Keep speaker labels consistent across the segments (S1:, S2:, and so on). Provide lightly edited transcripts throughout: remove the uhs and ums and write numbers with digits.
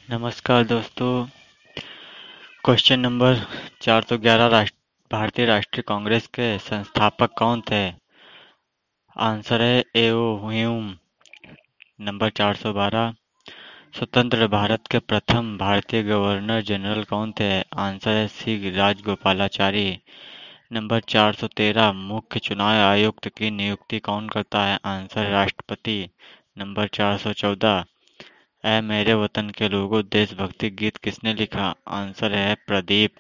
S1: नमस्कार दोस्तों। Question number 411 भारतीय राष्ट्रीय कांग्रेस के संस्थापक कौन थे? आंसर है एओ ह्यूम। नंबर 412 स्वतंत्र भारत के प्रथम भारतीय गवर्नर जनरल कौन थे? आंसर है सी राजगोपालाचारी। नंबर 413 मुख्य चुनाव आयुक्त की नियुक्ति कौन करता है? आंसर है राष्ट्रपति। नंबर 414 ऐ मेरे वतन के लोगों देशभक्ति गीत किसने लिखा? आंसर है प्रदीप।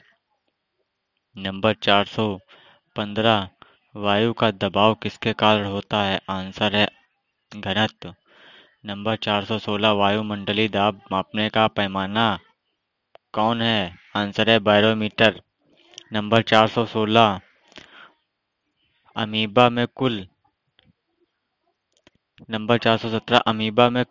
S1: नंबर 415 वायु का दबाव किसके कारण होता है? आंसर है घनत्व। नंबर 416 वायुमंडलीय दाब मापने का पैमाना कौन है? आंसर है बैरोमीटर। नंबर 416 अमीबा में कुल नंबर 417 अमीबा में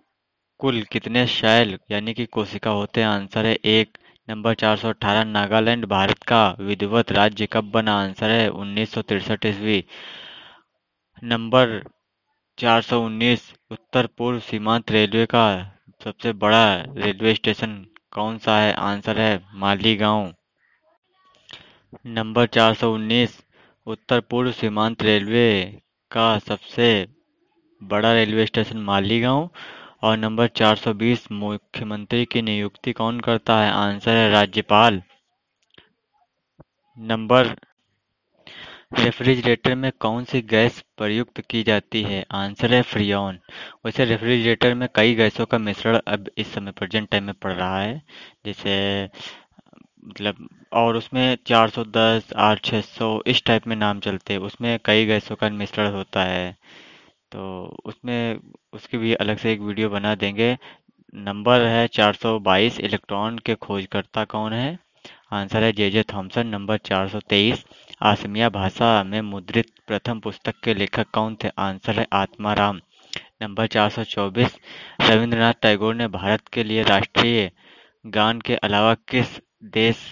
S1: कुल कितने शैल यानी कि कोशिका होते हैं? आंसर है एक। नंबर 418 नागालैंड भारत का विधिवत राज्य कब बना? आंसर है 1963 ईस्वी। नंबर 419 उत्तर पूर्व सीमांत रेलवे का सबसे बड़ा रेलवे स्टेशन कौन सा है? आंसर है मालीगांव। नंबर 419 उत्तर पूर्व सीमांत रेलवे का सबसे बड़ा रेलवे स्टेशन मालीगांव। और नंबर 420 मुख्यमंत्री की नियुक्ति कौन करता है? आंसर है राज्यपाल। नंबर रेफ्रिजरेटर में कौन सी गैस प्रयुक्त की जाती है? आंसर है फ्रियोन। वैसे रेफ्रिजरेटर में कई गैसों का मिश्रण अब इस समय प्रेजेंट टाइम में पड़ रहा है, जैसे मतलब और उसमें 410 R600 इस टाइप में नाम चलते हैं। उसमें कई गैसों का मिश्रण होता है, तो उसमें उसकी भी अलग से एक वीडियो बना देंगे। नंबर है 422 इलेक्ट्रॉन के खोजकर्ता कौन है? आंसर है जे थॉमसन। नंबर 423 असमिया भाषा में मुद्रित प्रथम पुस्तक के लेखक कौन थे? आंसर है आत्माराम। नंबर 424 रविंद्रनाथ टैगोर ने भारत के लिए राष्ट्रीय गान के अलावा देश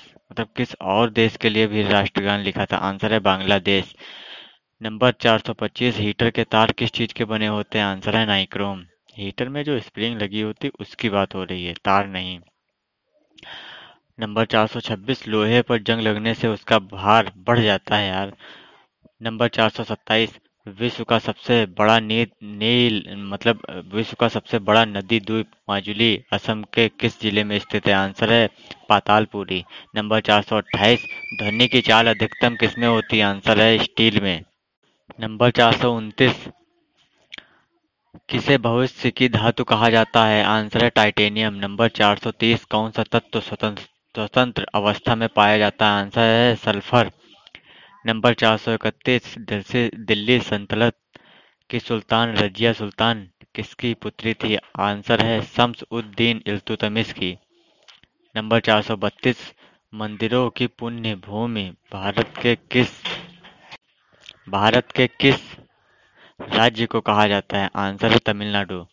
S1: किस और देश के लिए भी राष्ट्रगान लिखा था? आंसर है बांग्लादेश। नंबर 425 हीटर के तार किस चीज के बने होते हैं? आंसर है नाइक्रोम। हीटर में जो स्प्रिंग लगी होती है उसकी बात हो रही है, तार नहीं। नंबर 426 लोहे पर जंग लगने से उसका भार बढ़ जाता है यार। नंबर 427 विश्व का सबसे बड़ा विश्व का सबसे बड़ा नदी द्वीप माजुली असम के किस जिले में स्थित है? आंसर है पातालपुरी। नंबर 428 ध्वनि की चाल अधिकतम किसमें होती है? आंसर है स्टील में। नंबर 429 किसे भविष्य की धातु कहा जाता है? आंसर है टाइटेनियम। नंबर 430 कौन सा तत्व स्वतंत्र अवस्था में पाया जाता है? आंसर है सल्फर। नंबर 431 दिल्ली सल्तनत की सुल्तान रजिया सुल्तान किसकी पुत्री थी? आंसर है शम्स उद दीन इल्तुतमिश की। नंबर 432 मंदिरों की पुण्य भूमि भारत के किस राज्य को कहा जाता है? आंसर है तमिलनाडु।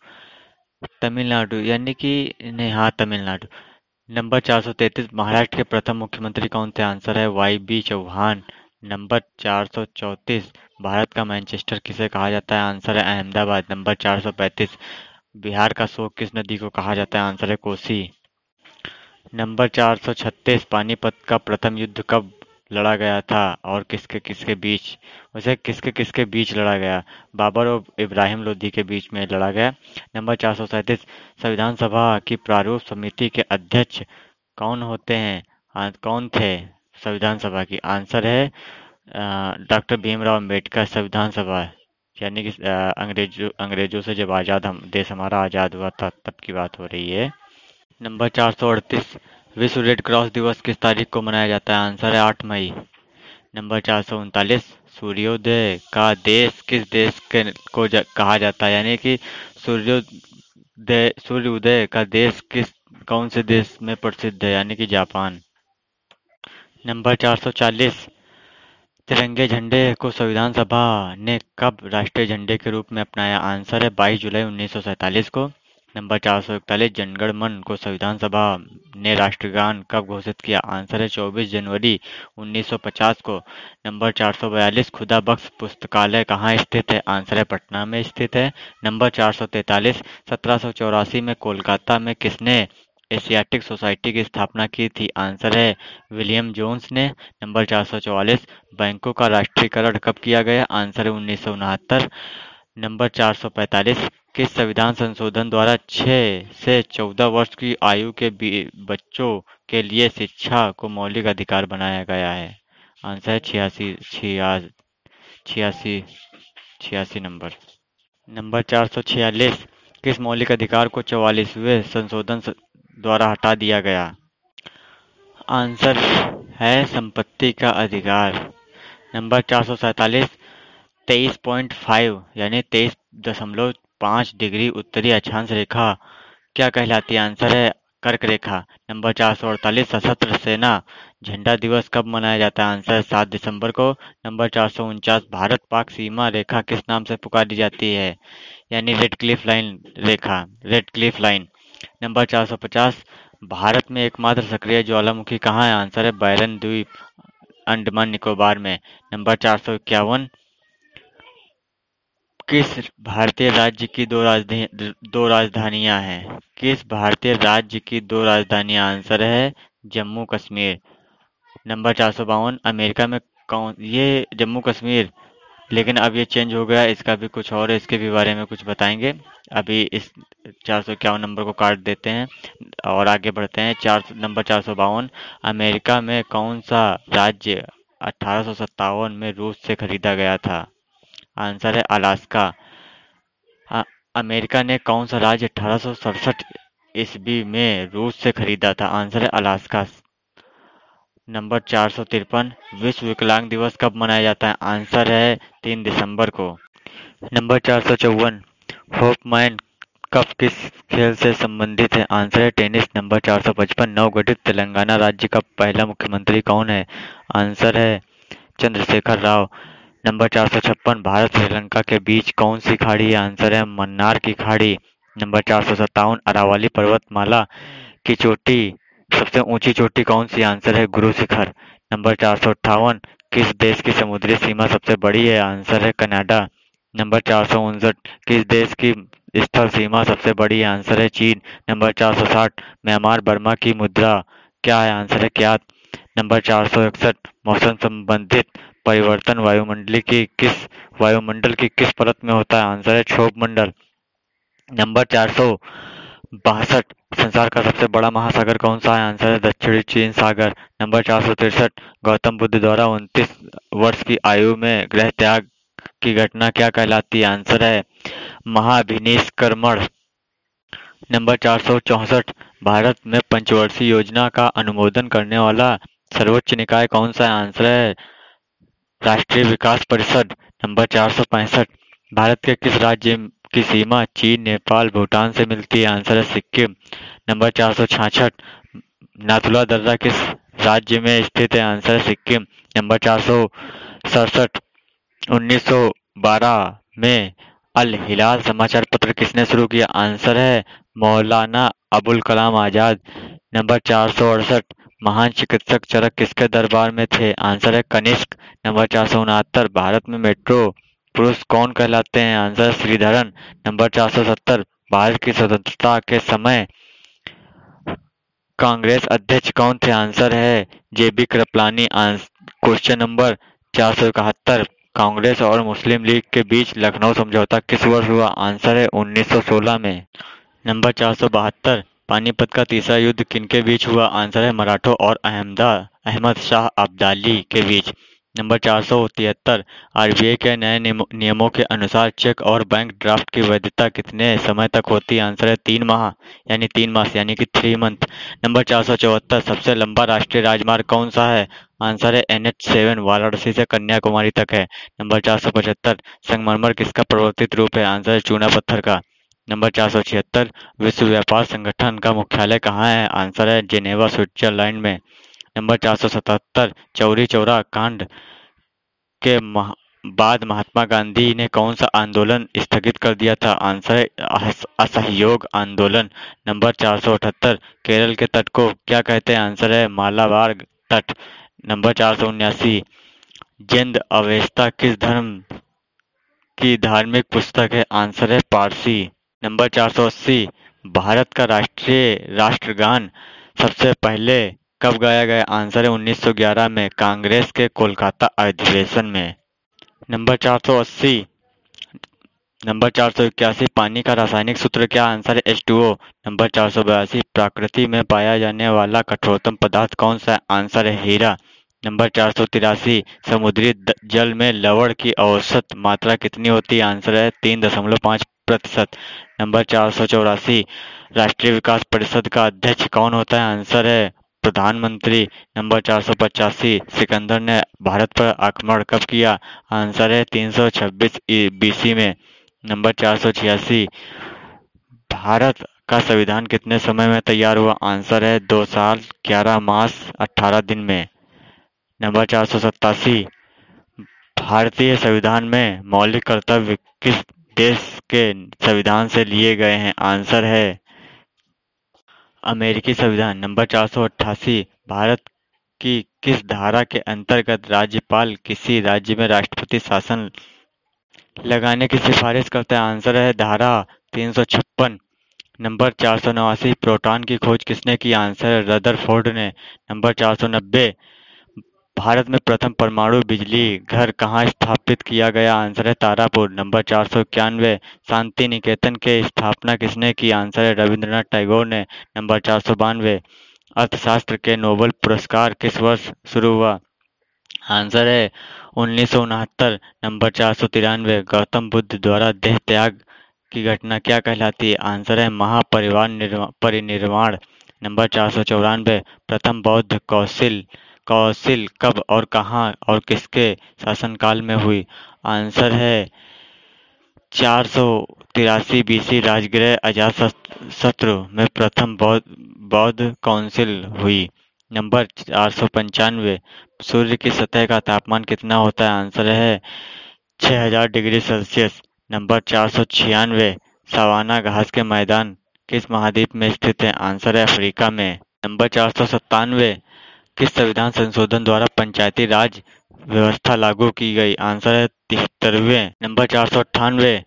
S1: तमिलनाडु यानी कि नहीं, हाँ तमिलनाडु। नंबर 433 महाराष्ट्र के प्रथम मुख्यमंत्री कौन थे? आंसर है Y B Chauhan. Number 434 Bharat का मैनचेस्टर किसे कहा जाता है? आंसर है अहमदाबाद। नंबर 435 बिहार का शोक किस नदी को कहा जाता है? आंसर है कोसी। नंबर 436 पानीपत का प्रथम युद्ध कब लड़ा गया था और किसके किसके बीच? वैसे किसके किसके बीच लड़ा गया? बाबर और इब्राहिम लोधी के बीच में लड़ा गया। नंबर 437 संविधान सभा की प्रारूप समिति के अध्यक्ष कौन होते हैं? कौन थे संविधान सभा की? आंसर है डॉक्टर भीमराव अम्बेडकर। संविधान सभा यानी कि अंग्रेजों से जब हम देश हमारा आज़ाद हुआ था तब की बात हो रही है। नंबर 438 विश्व रेड क्रॉस दिवस किस तारीख को मनाया जाता है? आंसर है 8 मई। नंबर 439 सूर्योदय का देश किस देश कहा जाता है? यानी कि सूर्योदय का देश कौन से देश में प्रसिद्ध है? यानी कि जापान। नंबर 440 तिरंगे झंडे को संविधान सभा ने कब राष्ट्रीय झंडे के रूप में अपनाया? आंसर है 22 जुलाई 1947 को। नंबर 441 जनगण मन को संविधान सभा ने राष्ट्रगान कब घोषित किया? आंसर है 24 जनवरी 1950 को। नंबर 442 खुदा बख्श पुस्तकालय कहाँ स्थित है? आंसर है पटना में स्थित है। नंबर 443 1784 में कोलकाता में किसने एशियाटिक सोसाइटी की स्थापना की थी? आंसर है विलियम जोन्स ने। नंबर 444, बैंकों का राष्ट्रीयकरण कब किया गया? आंसर है 1969। नंबर 445, किस संविधान संशोधन द्वारा 6 से 14 वर्ष की आयु के बच्चों के लिए शिक्षा को मौलिक अधिकार बनाया गया है? आंसर है 86 86 नंबर। नंबर 446, किस मौलिक अधिकार को 44वें संशोधन द्वारा हटा दिया गया? आंसर है संपत्ति का अधिकार। नंबर 447, 23.5 यानी 23.5 डिग्री उत्तरी अक्षांश रेखा क्या कहलाती है? आंसर है कर्क रेखा। नंबर 448, सशस्त्र सेना झंडा दिवस कब मनाया जाता है? आंसर है 7 दिसंबर को। नंबर 449, भारत पाक सीमा रेखा किस नाम से पुकारी जाती है? यानी रेड क्लिफ लाइन रेखा, Radcliffe line. Number 450, Bharat में एकमात्र सक्रिय ज्वालामुखी कहाँ है? आंसर है बैरन द्वीप, अंडमान निकोबार में। नंबर 451, किस भारतीय राज्य की दो राजधानियां हैं? किस भारतीय राज्य की दो राजधानियां? आंसर है जम्मू कश्मीर। नंबर 452, अमेरिका में कौन, ये जम्मू कश्मीर, लेकिन अब ये चेंज हो गया, इसका भी कुछ और है, इसके भी बारे में कुछ बताएंगे। अभी इस 451 नंबर को काट देते हैं और आगे बढ़ते हैं। नंबर 452, अमेरिका में कौन सा राज्य 1857 में रूस से खरीदा गया था? आंसर है अलास्का। अमेरिका ने कौन सा राज्य 1867 ईस्वी में रूस से खरीदा था? आंसर है अलास्का। नंबर 453, विश्व विकलांग दिवस कब मनाया जाता है? आंसर है 3 दिसंबर को। नंबर 454, होपमैन कप किस खेल से संबंधित है? आंसर है टेनिस। नंबर 455, नवगठित तेलंगाना राज्य का पहला मुख्यमंत्री कौन है? आंसर है चंद्रशेखर राव। नंबर 456, भारत श्रीलंका के बीच कौन सी खाड़ी है? आंसर है मन्नार की खाड़ी। नंबर 457, अरावली पर्वतमाला की चोटी, सबसे ऊंची चोटी कौन सी? आंसर है गुरु शिखर। नंबर 458, किस देश की समुद्री सीमा सबसे बड़ी है? आंसर है कनाडा। नंबर 459, किस देश की स्थल सीमा सबसे बड़ी है? आंसर है चीन। नंबर 460, म्यांमार बर्मा की मुद्रा क्या है? आंसर है क्यात। नंबर 461, मौसम संबंधित परिवर्तन वायुमंडल की किस परत में होता है? आंसर है क्षोभ मंडल। नंबर 462, संसार का सबसे बड़ा महासागर कौन सा है? आंसर है दक्षिणी चीन सागर। नंबर 463, गौतम बुद्ध द्वारा 29 वर्ष की आयु में गृह त्याग की घटना क्या कहलाती है? आंसर है महाभिनिष्क्रमण। नंबर 464, भारत में पंचवर्षीय योजना का अनुमोदन करने वाला सर्वोच्च निकाय कौन सा है? आंसर है राष्ट्रीय विकास परिषद। नंबर 465, भारत के किस राज्य की सीमा चीन, नेपाल, भूटान से मिलती है? आंसर है सिक्किम। नंबर 466, नाथुला दर्रा किस राज्य में स्थित है? आंसर है सिक्किम। नंबर 467, 1912 में अल हिलाल समाचार पत्र किसने शुरू किया? आंसर है मौलाना अबुल कलाम आजाद। नंबर 468, महान चिकित्सक चरक किसके दरबार में थे? आंसर है कनिष्क। नंबर 469, भारत में मेट्रो पुरुष कौन कहलाते हैं? आंसर है श्रीधरन। नंबर 470, भारत की स्वतंत्रता के समय कांग्रेस अध्यक्ष कौन थे? आंसर है जेबी कृपलानी। क्वेश्चन नंबर 471, कांग्रेस और मुस्लिम लीग के बीच लखनऊ समझौता किस वर्ष हुआ? आंसर है 1916 में। नंबर 472, पानीपत का तीसरा युद्ध किनके बीच हुआ? आंसर है मराठों और अहमद शाह अब्दाली के बीच। नंबर 473, आरबीआई के नए नियमों के अनुसार चेक और बैंक ड्राफ्ट की वैधता कितने समय तक होती है? आंसर है 3 माह, यानी 3 मास, यानी कि 3 मंथ। नंबर 474, सबसे लंबा राष्ट्रीय राजमार्ग कौन सा है? आंसर है NH7, वाराणसी से कन्याकुमारी तक है। नंबर 475, संगमरमर किसका प्रवर्तित रूप है? आंसर है चूना पत्थर का। नंबर 476, विश्व व्यापार संगठन का मुख्यालय कहाँ है? आंसर है जेनेवा, स्विट्जरलैंड में। नंबर 477, चौरी चौरा कांड के बाद महात्मा गांधी ने कौन सा आंदोलन स्थगित कर दिया था? आंसर है असहयोग आंदोलन। नंबर 478, केरल के तट को क्या कहते हैं? आंसर है मालाबार तट। नंबर 479, जिंद अवेस्ता किस धर्म की धार्मिक पुस्तक है? आंसर है पारसी। नंबर 480, भारत का राष्ट्रीय राष्ट्रगान सबसे पहले कब गाया गया? आंसर है 1911 में कांग्रेस के कोलकाता अधिवेशन में। नंबर 480। नंबर 481 पानी का रासायनिक सूत्र क्या? आंसर है H2O। नंबर 482 प्रकृति में पाया जाने वाला कठोरतम पदार्थ कौन सा है? आंसर है हीरा। नंबर 483 समुद्री जल में लवण की औसत मात्रा कितनी होती है? आंसर है 3.5%। नंबर 484 राष्ट्रीय विकास परिषद का अध्यक्ष कौन होता है? आंसर है प्रधानमंत्री। नंबर 485 सिकंदर ने भारत पर आक्रमण कब किया? आंसर है 326 BC में। नंबर 486 भारत का संविधान कितने समय में तैयार हुआ? आंसर है 2 साल 11 मास 18 दिन में। नंबर 487 भारतीय संविधान में मौलिक कर्तव्य किस देश के संविधान से लिए गए हैं? आंसर है अमेरिकी संविधान। नंबर 488 भारत की किस धारा के अंतर्गत राज्यपाल किसी राज्य में राष्ट्रपति शासन लगाने की सिफारिश करता है? आंसर है धारा 356। नंबर 489 प्रोटॉन की खोज किसने की? आंसर है रदरफोर्ड ने। नंबर 490 भारत में प्रथम परमाणु बिजली घर कहाँ स्थापित किया गया? आंसर है तारापुर। नंबर 491 शांति निकेतन की स्थापना किसने की? आंसर है रविंद्रनाथ टैगोर ने। नंबर 492 अर्थशास्त्र के नोबेल पुरस्कार किस वर्ष शुरू हुआ? आंसर है 1969। नंबर 493 गौतम बुद्ध द्वारा देह त्याग की घटना क्या कहलाती है? आंसर है परिनिर्वाण। नंबर 494 प्रथम बौद्ध कौंसिल कब और कहाँ और किसके शासनकाल में हुई? आंसर है 483 BC राजगृह अजातशत्रु में प्रथम बौद्ध कौंसिल हुई। नंबर 495 सूर्य की सतह का तापमान कितना होता है? आंसर है 6000 डिग्री सेल्सियस। नंबर 496 सवाना घास के मैदान किस महाद्वीप में स्थित है? आंसर है अफ्रीका में। नंबर 497 किस संविधान संशोधन द्वारा पंचायती राज व्यवस्था लागू की गई? आंसर है 73वें। नंबर 498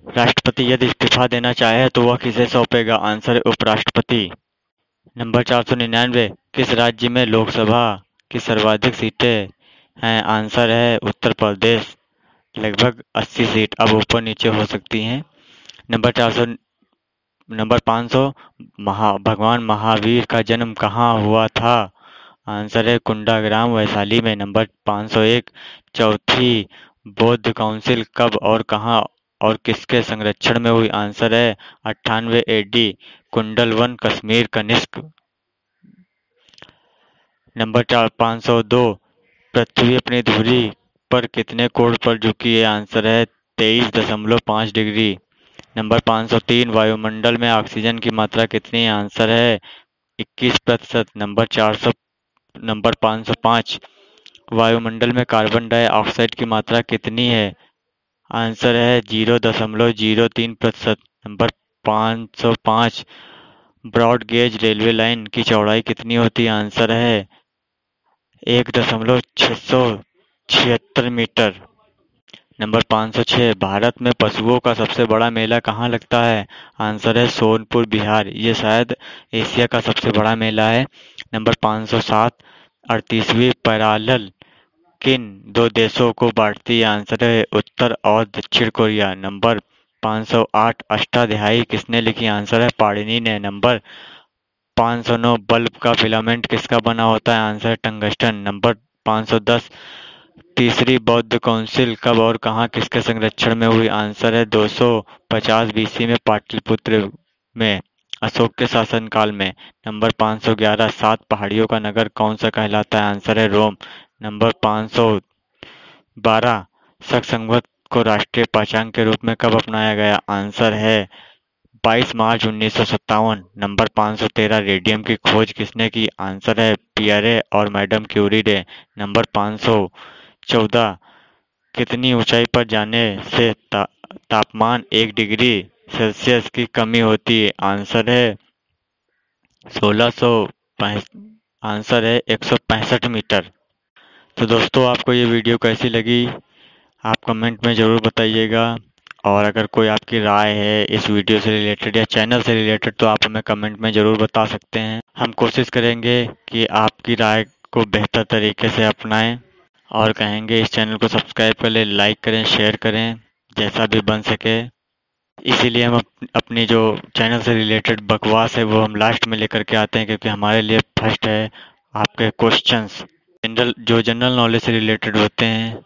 S1: राष्ट्रपति यदि इस्तीफा देना चाहे तो वह किसे सौंपेगा? आंसर है उपराष्ट्रपति। नंबर 499 किस राज्य में लोकसभा की सर्वाधिक सीटें हैं? आंसर है उत्तर प्रदेश, लगभग 80 सीट, अब ऊपर नीचे हो सकती हैं। नंबर 500 भगवान महावीर का जन्म कहाँ हुआ था? आंसर है कुंडाग्राम वैशाली में। नंबर 501 चौथी बौद्ध काउंसिल कब और कहाँ और किसके संरक्षण में हुई? आंसर है 98 AD कुंडलवन कश्मीर कनिष्क। नंबर 502 पृथ्वी अपनी धुरी पर कितने कोण पर झुकी है? आंसर है 23.5 डिग्री। नंबर 503 वायुमंडल में ऑक्सीजन की मात्रा कितनी है? आंसर है 21%। नंबर 505 वायुमंडल में कार्बन डाइऑक्साइड की मात्रा कितनी है? आंसर है 0.03%। Number 505 broad gauge railway line की चौड़ाई कितनी होती है? आंसर है 1.676 मीटर। नंबर 506 भारत में पशुओं का सबसे बड़ा मेला कहाँ लगता है? आंसर है सोनपुर बिहार, ये शायद एशिया का सबसे बड़ा मेला है। नंबर 507 38वीं पैरालल किन दो देशों को बांटती है? आंसर है उत्तर और दक्षिण कोरिया। नंबर 508 अष्टाध्यायी किसने लिखी? आंसर है पाणिनि ने। नंबर 509 बल्ब का फिलामेंट किसका बना होता है? Answer tungsten. नंबर 510 तीसरी बौद्ध काउंसिल कब और कहाँ किसके संरक्षण में हुई? आंसर है 250 BC में पाटलिपुत्र में अशोक के शासनकाल में। नंबर 511 सात पहाड़ियों का नगर कौन सा कहलाता है? आंसर है रोम। नंबर 512 शक संवत को राष्ट्रीय पहचान के रूप में कब अपनाया गया? आंसर है 22 मार्च 1957। नंबर 513 रेडियम की खोज किसने की? आंसर है पियरे और मैडम क्यूरी ने। नंबर 514 कितनी ऊंचाई पर जाने से तापमान 1 डिग्री सेल्सियस की कमी होती है? आंसर है 1600। आंसर है 165 मीटर। तो दोस्तों आपको ये वीडियो कैसी लगी आप कमेंट में ज़रूर बताइएगा और अगर कोई आपकी राय है इस वीडियो से रिलेटेड या चैनल से रिलेटेड तो आप हमें कमेंट में ज़रूर बता सकते हैं। हम कोशिश करेंगे कि आपकी राय को बेहतर तरीके से अपनाएं और कहेंगे इस चैनल को सब्सक्राइब कर लें, लाइक करें, शेयर करें, जैसा भी बन सके। इसीलिए हम अपनी जो चैनल से रिलेटेड बकवास है वो हम लास्ट में लेकर के आते हैं, क्योंकि हमारे लिए फर्स्ट है आपके क्वेश्चंस, जनरल नॉलेज से रिलेटेड होते हैं